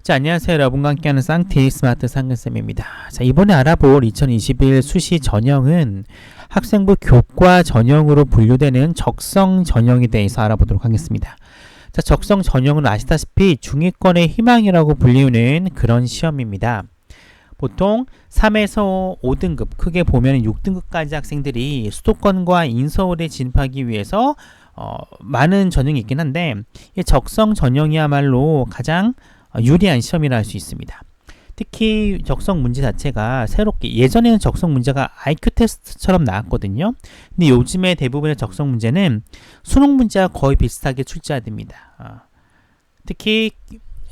자, 안녕하세요. 여러분과 함께하는 쌍티 스마트 상근쌤입니다. 자, 이번에 알아볼 2021 수시 전형은 학생부 교과 전형으로 분류되는 적성 전형에 대해서 알아보도록 하겠습니다. 자, 적성 전형은 아시다시피 중위권의 희망이라고 불리우는 그런 시험입니다. 보통 3에서 5등급, 크게 보면 6등급까지 학생들이 수도권과 인서울에 진입하기 위해서 많은 전형이 있긴 한데, 이 적성 전형이야말로 가장 유리한 시험이라 할 수 있습니다. 특히 적성 문제 자체가 새롭게, 예전에는 적성 문제가 IQ 테스트처럼 나왔거든요. 근데 요즘에 대부분의 적성 문제는 수능 문제와 거의 비슷하게 출제됩니다. 특히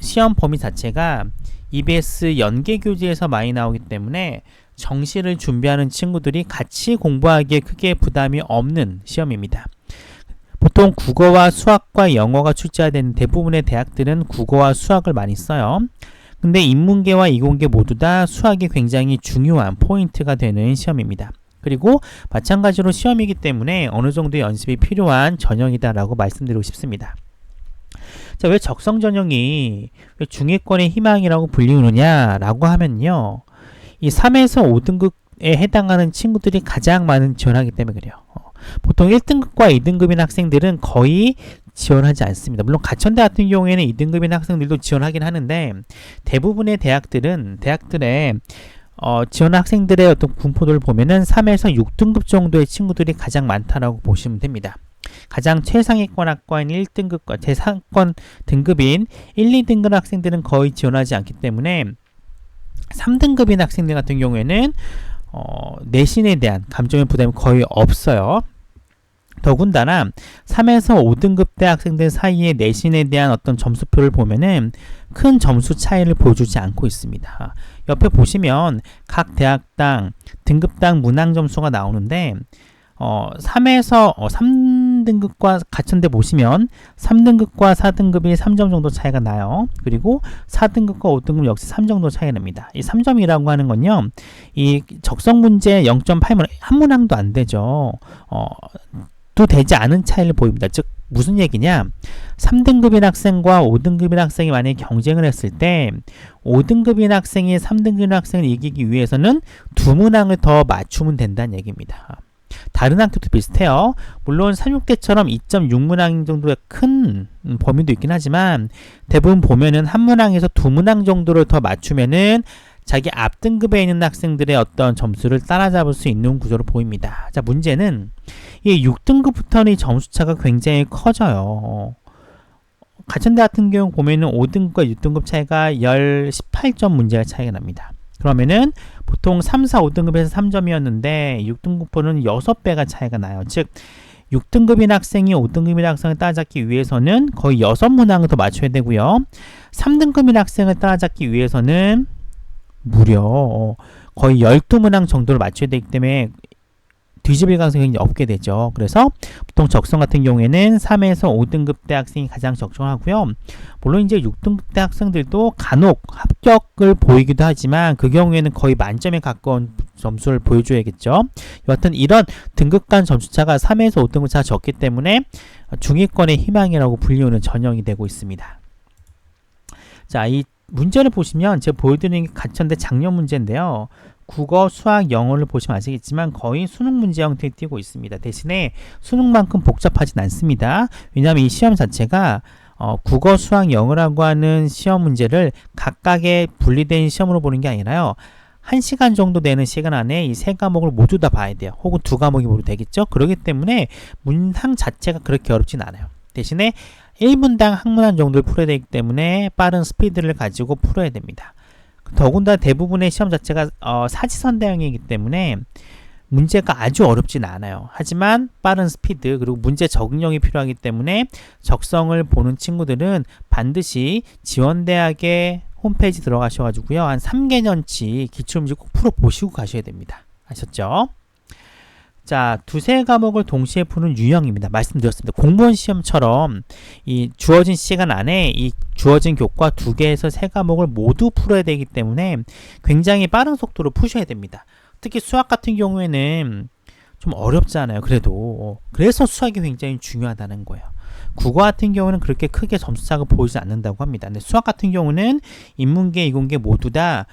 시험 범위 자체가 EBS 연계 교재에서 많이 나오기 때문에 정시를 준비하는 친구들이 같이 공부하기에 크게 부담이 없는 시험입니다. 보통 국어와 수학과 영어가 출제되는 대부분의 대학들은 국어와 수학을 많이 써요. 근데 인문계와 이공계 모두 다 수학이 굉장히 중요한 포인트가 되는 시험입니다. 그리고 마찬가지로 시험이기 때문에 어느 정도 연습이 필요한 전형이다라고 말씀드리고 싶습니다. 자, 왜 적성 전형이 왜 중위권의 희망이라고 불리우느냐라고 하면요, 이 3에서 5등급에 해당하는 친구들이 가장 많은 지원하기 때문에 그래요. 보통 1등급과 2등급인 학생들은 거의 지원하지 않습니다. 물론 가천대 같은 경우에는 2등급인 학생들도 지원하긴 하는데, 대부분의 대학들의 지원 학생들의 어떤 분포도를 보면은 3에서 6등급 정도의 친구들이 가장 많다라고 보시면 됩니다. 가장 최상위권 학과인 1등급과 최상권 등급인 1, 2등급 학생들은 거의 지원하지 않기 때문에 3등급인 학생들 같은 경우에는 내신에 대한 감정의 부담이 거의 없어요. 더군다나 3에서 5등급 대 학생들 사이의 내신에 대한 어떤 점수표를 보면은 큰 점수 차이를 보여주지 않고 있습니다. 옆에 보시면 각 대학당 등급당 문항 점수가 나오는데 3등급과 가천대 보시면 3등급과 4등급이 3점 정도 차이가 나요. 그리고 4등급과 5등급 역시 3점 정도 차이가 납니다. 이 3점이라고 하는 건요, 이 적성 문제 0.8문 한 문항도 안 되죠. 또 되지 않은 차이를 보입니다. 즉 무슨 얘기냐, 3등급인 학생과 5등급인 학생이 만약에 경쟁을 했을 때 5등급인 학생이 3등급인 학생을 이기기 위해서는 두 문항을 더 맞추면 된다는 얘기입니다. 다른 학교도 비슷해요. 물론 36대처럼 2.6문항 정도의 큰 범위도 있긴 하지만 대부분 보면은 한 문항에서 두 문항 정도를 더 맞추면은 자기 앞 등급에 있는 학생들의 어떤 점수를 따라잡을 수 있는 구조로 보입니다. 자, 문제는 이 6등급부터는 이 점수차가 굉장히 커져요. 가천대 같은 경우 보면은 5등급과 6등급 차이가 18점 문제가 차이가 납니다. 그러면은 보통 3, 4, 5등급에서 3점이었는데 6등급부는 6배가 차이가 나요. 즉 6등급인 학생이 5등급인 학생을 따라잡기 위해서는 거의 6문항을 더 맞춰야 되고요. 3등급인 학생을 따라잡기 위해서는 무려 거의 12문항 정도를 맞춰야 되기 때문에 뒤집을 가능성이 없게 되죠. 그래서 보통 적성 같은 경우에는 3에서 5등급 대 학생이 가장 적정하고요. 물론 이제 6등급 대 학생들도 간혹 합격을 보이기도 하지만 그 경우에는 거의 만점에 가까운 점수를 보여줘야겠죠. 여하튼 이런 등급 간 점수차가 3에서 5등급 차가 적기 때문에 중위권의 희망이라고 불리우는 전형이 되고 있습니다. 자, 이 문제를 보시면 제가 보여드리는 게 가천대 작년 문제인데요. 국어, 수학, 영어를 보시면 아시겠지만 거의 수능 문제 형태에 띄고 있습니다. 대신에 수능만큼 복잡하진 않습니다. 왜냐하면 이 시험 자체가 국어, 수학, 영어라고 하는 시험 문제를 각각의 분리된 시험으로 보는 게 아니라요, 1시간 정도 되는 시간 안에 이 세 과목을 모두 다 봐야 돼요. 혹은 두 과목이 모두 되겠죠. 그렇기 때문에 문항 자체가 그렇게 어렵진 않아요. 대신에 1분당 한 문항 정도를 풀어야 되기 때문에 빠른 스피드를 가지고 풀어야 됩니다. 더군다나 대부분의 시험 자체가 사지선다형이기 때문에 문제가 아주 어렵진 않아요. 하지만 빠른 스피드 그리고 문제 적응력이 필요하기 때문에 적성을 보는 친구들은 반드시 지원대학의 홈페이지 들어가셔가지고요, 한 3개년치 기출문제 꼭 풀어보시고 가셔야 됩니다. 아셨죠? 자, 두세 과목을 동시에 푸는 유형입니다. 말씀드렸습니다. 공무원 시험처럼 이 주어진 시간 안에 이 주어진 교과 2개에서 3과목을 모두 풀어야 되기 때문에 굉장히 빠른 속도로 푸셔야 됩니다. 특히 수학 같은 경우에는 좀 어렵잖아요. 그래서 수학이 굉장히 중요하다는 거예요. 국어 같은 경우는 그렇게 크게 점수차가 보이지 않는다고 합니다. 근데 수학 같은 경우는 인문계, 이공계 모두 다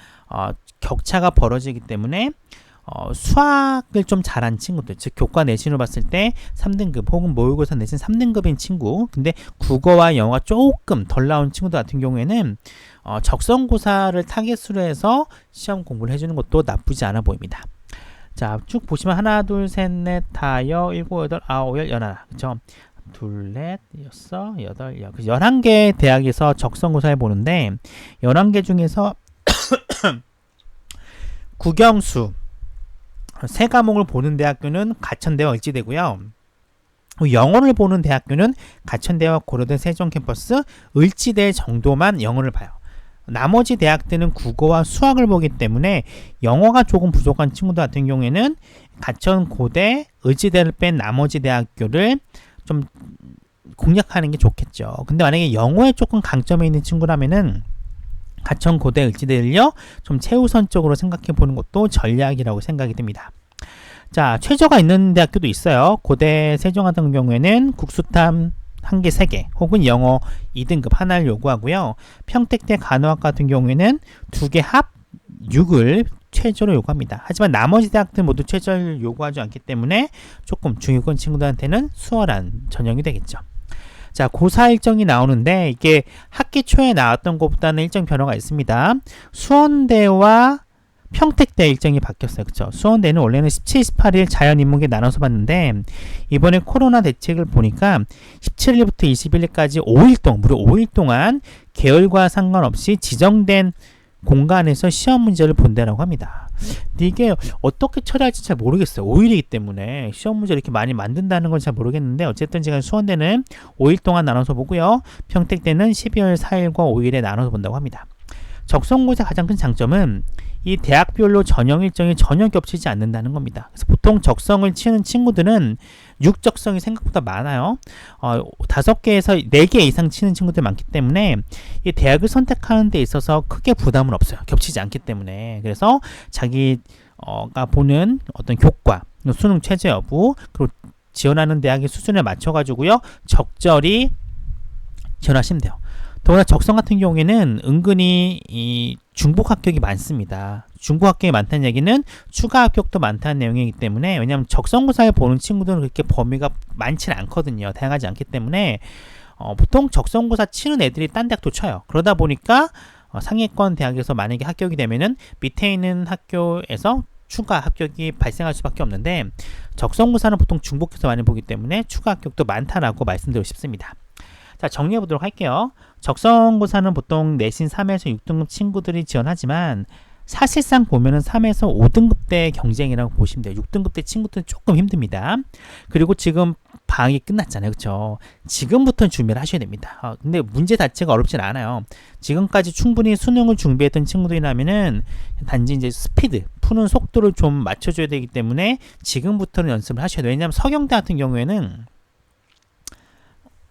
격차가 벌어지기 때문에 수학을 좀 잘한 친구들, 즉 교과 내신으로 봤을 때 3등급 혹은 모의고사 내신 3등급인 친구, 근데 국어와 영어가 조금 덜 나온 친구들 같은 경우에는 적성고사를 타겟으로 해서 시험 공부를 해주는 것도 나쁘지 않아 보입니다. 자, 쭉 보시면 하나, 둘, 셋, 넷, 다여, 일곱, 여덟, 아홉, 열, 열하나, 그쵸? 둘, 넷, 여섯, 여덟, 11개 대학에서 적성고사를 보는데 11개 중에서 국영수 세 과목을 보는 대학교는 가천대와 을지대고요. 영어를 보는 대학교는 가천대와 고려대 세종캠퍼스, 을지대 정도만 영어를 봐요. 나머지 대학들은 국어와 수학을 보기 때문에 영어가 조금 부족한 친구들 같은 경우에는 가천, 고대, 을지대를 뺀 나머지 대학교를 좀 공략하는 게 좋겠죠. 근데 만약에 영어에 조금 강점이 있는 친구라면은 가천, 고대, 을지대를요 좀 최우선적으로 생각해 보는 것도 전략이라고 생각이 듭니다. 자, 최저가 있는 대학교도 있어요. 고대, 세종 같은 경우에는 국수탐 1개, 3개 혹은 영어 2등급 하나를 요구하고요. 평택대 간호학 같은 경우에는 2개 합 6을 최저로 요구합니다. 하지만 나머지 대학들 모두 최저를 요구하지 않기 때문에 조금 중위권 친구들한테는 수월한 전형이 되겠죠. 자, 고4 일정이 나오는데 이게 학기 초에 나왔던 것보다는 일정 변화가 있습니다. 수원대와 평택대 일정이 바뀌었어요. 그쵸? 수원대는 원래는 17, 18일 자연인문계 나눠서 봤는데 이번에 코로나 대책을 보니까 17일부터 21일까지 5일 동안, 무려 5일 동안 계열과 상관없이 지정된 공간에서 시험 문제를 본다라고 합니다. 근데 이게 어떻게 처리할지 잘 모르겠어요. 5일이기 때문에 시험 문제를 이렇게 많이 만든다는 건 잘 모르겠는데 어쨌든 지금 수원대는 5일 동안 나눠서 보고요. 평택대는 12월 4일과 5일에 나눠서 본다고 합니다. 적성고사 가장 큰 장점은 이 대학별로 전형 일정이 전혀 겹치지 않는다는 겁니다. 그래서 보통 적성을 치는 친구들은 6적성이 생각보다 많아요. 5개에서 4개 이상 치는 친구들이 많기 때문에 이 대학을 선택하는 데 있어서 크게 부담은 없어요. 겹치지 않기 때문에. 그래서 자기가 보는 어떤 교과, 수능 최저 여부, 그리고 지원하는 대학의 수준에 맞춰가지고요. 적절히 지원하시면 돼요. 더구나 적성 같은 경우에는 은근히 이 중복 합격이 많습니다. 중복 합격이 많다는 얘기는 추가 합격도 많다는 내용이기 때문에, 왜냐하면 적성고사를 보는 친구들은 그렇게 범위가 많지는 않거든요. 다양하지 않기 때문에 보통 적성고사 치는 애들이 딴 대학도 쳐요. 그러다 보니까 상위권 대학에서 만약에 합격이 되면은 밑에 있는 학교에서 추가 합격이 발생할 수밖에 없는데, 적성고사는 보통 중복해서 많이 보기 때문에 추가 합격도 많다라고 말씀드리고 싶습니다. 자, 정리해 보도록 할게요. 적성고사는 보통 내신 3에서 6등급 친구들이 지원하지만 사실상 보면은 3에서 5등급대 경쟁이라고 보시면 돼요. 6등급대 친구들은 조금 힘듭니다. 그리고 지금 방학이 끝났잖아요. 그렇죠? 지금부터 준비를 하셔야 됩니다. 근데 문제 자체가 어렵진 않아요. 지금까지 충분히 수능을 준비했던 친구들이라면은 단지 이제 스피드, 푸는 속도를 좀 맞춰줘야 되기 때문에 지금부터는 연습을 하셔야 돼요. 왜냐하면 서경대 같은 경우에는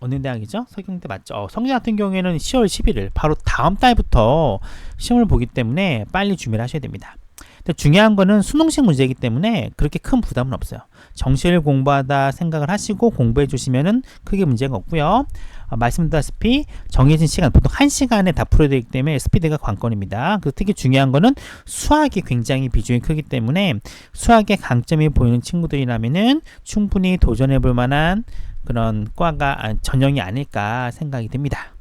어느 대학이죠? 서경대 맞죠? 서경대 같은 경우에는 10월 11일 바로 다음 달부터 시험을 보기 때문에 빨리 준비를 하셔야 됩니다. 근데 중요한 거는 수능식 문제이기 때문에 그렇게 큰 부담은 없어요. 정시를 공부하다 생각을 하시고 공부해 주시면은 크게 문제가 없고요. 말씀드렸다시피 정해진 시간, 보통 1시간에 다 풀어야 되기 때문에 스피드가 관건입니다. 그리고 특히 중요한 거는 수학이 굉장히 비중이 크기 때문에 수학의 강점이 보이는 친구들이라면은 충분히 도전해 볼 만한 그런 과가 전형이 아닐까 생각이 듭니다.